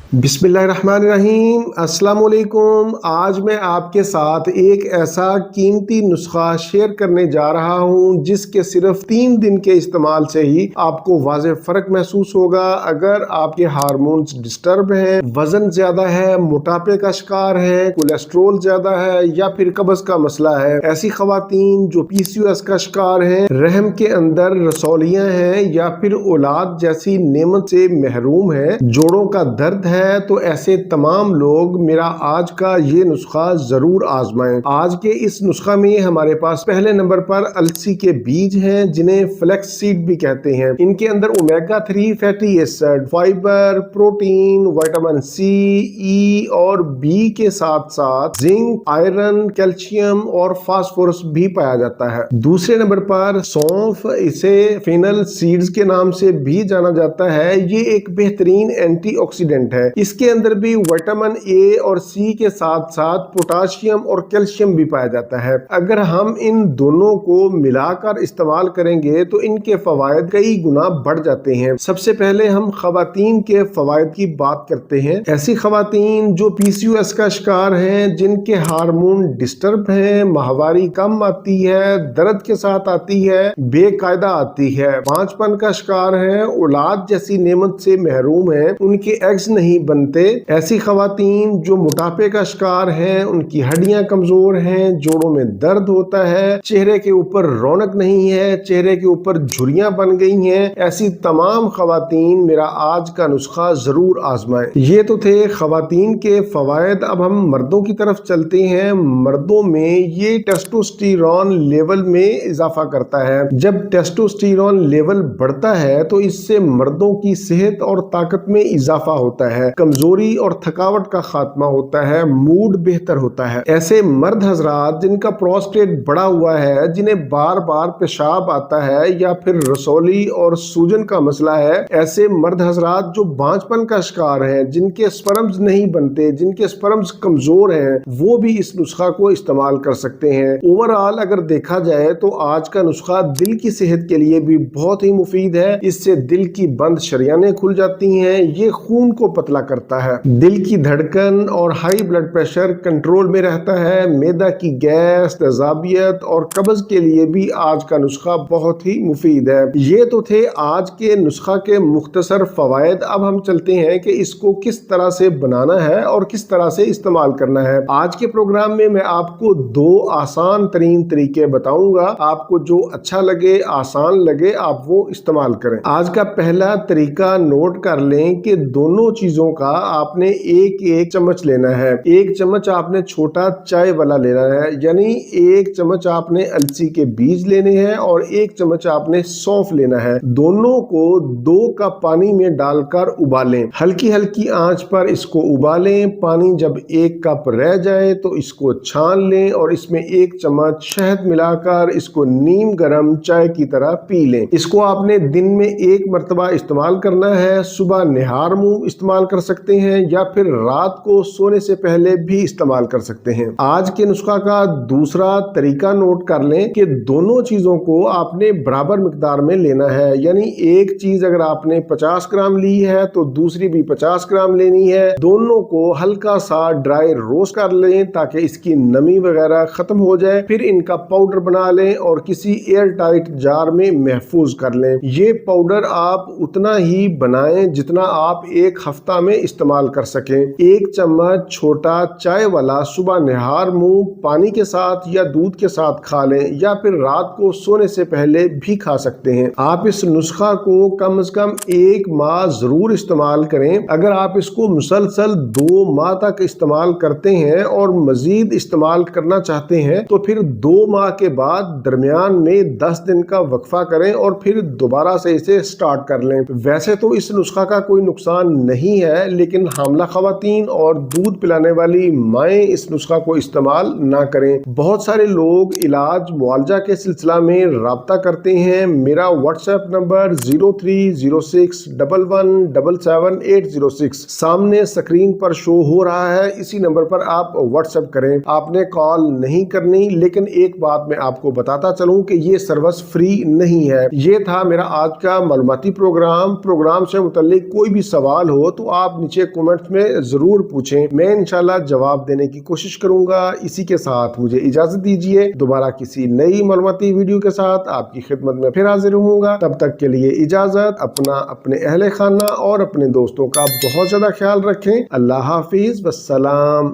बिस्मिल्लाहिर्रहमानिर्रहीम। अस्सलाम वालेकुम। आज मैं आपके साथ एक ऐसा कीमती नुस्खा शेयर करने जा रहा हूं जिसके सिर्फ 3 दिन के इस्तेमाल से ही आपको वाज़ेह फ़र्क महसूस होगा। अगर आपके हार्मोन्स डिस्टर्ब हैं, वजन ज्यादा है, मोटापे का शिकार है, कोलेस्ट्रोल ज्यादा है या फिर कब्ज का मसला है, ऐसी खवातीन जो PCOS का शिकार हैं, रहम के अंदर रसौलियां हैं या फिर औलाद जैसी नेमत से महरूम है, जोड़ों का दर्द है, तो ऐसे तमाम लोग मेरा आज का ये नुस्खा जरूर आजमाएं। आज के इस नुस्खा में हमारे पास पहले नंबर पर अलसी के बीज हैं जिन्हें फ्लेक्स सीड भी कहते हैं। इनके अंदर omega 3 fatty acid, fibre, protein, vitamin C, E और B के साथ साथ जिंक, आयरन, कैल्शियम और फास्फोरस भी पाया जाता है। दूसरे नंबर पर सौंफ, इसे फेनल सीड्स के नाम से भी जाना जाता है। ये एक बेहतरीन एंटीऑक्सीडेंट है। इसके अंदर भी विटामिन A और C के साथ साथ पोटाशियम और कैल्शियम भी पाया जाता है। अगर हम इन दोनों को मिलाकर इस्तेमाल करेंगे तो इनके फवायद कई गुना बढ़ जाते हैं। सबसे पहले हम खवातीन के फवायद की बात करते हैं। ऐसी खवातीन जो PCOS का शिकार हैं, जिनके हार्मोन डिस्टर्ब हैं, माहवारी कम आती है, दर्द के साथ आती है, बेकायदा आती है, पांचपन का शिकार है, औलाद जैसी नेमत से महरूम है, उनके एग्स नहीं बनते, ऐसी खवातीन जो मोटापे का शिकार हैं, उनकी हड्डियां कमजोर हैं, जोड़ों में दर्द होता है, चेहरे के ऊपर रौनक नहीं है, चेहरे के ऊपर झुर्रियां बन गई हैं, ऐसी तमाम खवातीन मेरा आज का नुस्खा जरूर आजमाएं। ये तो थे खवातीन के फवायद। अब हम मर्दों की तरफ चलते हैं। मर्दों में ये टेस्टोस्टेरोन लेवल में इजाफा करता है। जब टेस्टोस्टेरोन लेवल बढ़ता है तो इससे मर्दों की सेहत और ताकत में इजाफा होता है, कमजोरी और थकावट का खात्मा होता है, मूड बेहतर होता है। ऐसे मर्द हजरात जिनका प्रोस्टेट बढ़ा हुआ है, जिन्हें बार बार पेशाब आता है या फिर रसौली और सूजन का मसला है, ऐसे मर्द हजरात जो बांझपन का शिकार हैं, जिनके स्पर्म्स नहीं बनते, जिनके स्पर्म्स कमजोर हैं, वो भी इस नुस्खा को इस्तेमाल कर सकते हैं। ओवरऑल अगर देखा जाए तो आज का नुस्खा दिल की सेहत के लिए भी बहुत ही मुफीद है। इससे दिल की बंद शरियानें खुल जाती हैं, ये खून को पतला करता है, दिल की धड़कन और हाई ब्लड प्रेशर कंट्रोल में रहता है, मैदा की गैस, तेजाबियत और कब्ज के लिए भी आज का नुस्खा बहुत ही मुफीद है। ये तो थे आज के नुस्खा के मुख्तसर फवायद। अब हम चलते हैं कि इसको किस तरह से बनाना है और किस तरह से इस्तेमाल करना है। आज के प्रोग्राम में मैं आपको 2 आसान तरीन तरीके बताऊंगा। आपको जो अच्छा लगे, आसान लगे, आप वो इस्तेमाल करें। आज का पहला तरीका नोट कर लें कि दोनों चीजों का आपने एक एक चम्मच लेना है। एक चम्मच आपने छोटा चाय वाला लेना है, यानी एक चम्मच आपने अलसी के बीज लेने हैं और एक चम्मच आपने सौंफ लेना है। दोनों को 2 कप पानी में डालकर उबालें। हल्की हल्की आंच पर इसको उबालें। पानी जब 1 कप रह जाए तो इसको छान लें और इसमें 1 चम्मच शहद मिलाकर इसको नीम गरम चाय की तरह पी लें। इसको आपने दिन में 1 मरतबा इस्तेमाल करना है। सुबह निहार मुंह इस्तेमाल कर सकते हैं या फिर रात को सोने से पहले भी इस्तेमाल कर सकते हैं। आज के नुस्खा का दूसरा तरीका नोट कर लें कि दोनों चीजों को आपने बराबर मिकदार में लेना है, यानी एक चीज अगर आपने 50 ग्राम ली है तो दूसरी भी 50 ग्राम लेनी है। दोनों को हल्का सा ड्राई रोस्ट कर लें ताकि इसकी नमी वगैरह खत्म हो जाए। फिर इनका पाउडर बना लें और किसी एयर टाइट जार में महफूज कर लें। ये पाउडर आप उतना ही बनाएं जितना आप एक हफ्ता में इस्तेमाल कर सकें। 1 चम्मच छोटा चाय वाला सुबह निहार मुंह पानी के साथ या दूध के साथ खा लें या फिर रात को सोने से पहले भी खा सकते हैं। आप इस नुस्खा को कम से कम 1 माह जरूर इस्तेमाल करें। अगर आप इसको मुसलसल 2 माह तक इस्तेमाल करते हैं और मजीद इस्तेमाल करना चाहते हैं तो फिर 2 माह के बाद दरमियान में 10 दिन का वक्फा करें और फिर दोबारा से इसे स्टार्ट कर लें। वैसे तो इस नुस्खा का कोई नुकसान नहीं है, लेकिन हामला खवातीन और दूध पिलाने वाली माएँ इस नुस्खा को इस्तेमाल ना करें। बहुत सारे लोग इलाज मुआवजा के सिलसिला में राब्ता करते हैं। मेरा व्हाट्सएप नंबर 030611777806 सामने स्क्रीन पर शो हो रहा है। इसी नंबर पर आप व्हाट्सएप करें। आपने कॉल नहीं करनी, लेकिन एक बात मैं आपको बताता चलूं कि ये सर्विस फ्री नहीं है। ये था मेरा आज का मालूमाती प्रोग्राम से मुतल्लिक कोई भी सवाल हो तो آپ نیچے کمنٹ میں ضرور پوچھیں، میں انشاءاللہ جواب دینے کی کوشش کروں گا۔ اسی کے ساتھ مجھے اجازت دیجیے، دوبارہ کسی نئی معلوماتی ویڈیو کے ساتھ آپ کی خدمت میں پھر حاضر ہوں گا۔ تب تک کے لیے اجازت، اپنے اہل خانہ اور اپنے دوستوں کا بہت زیادہ خیال رکھیں۔ اللہ حافظ، والسلام۔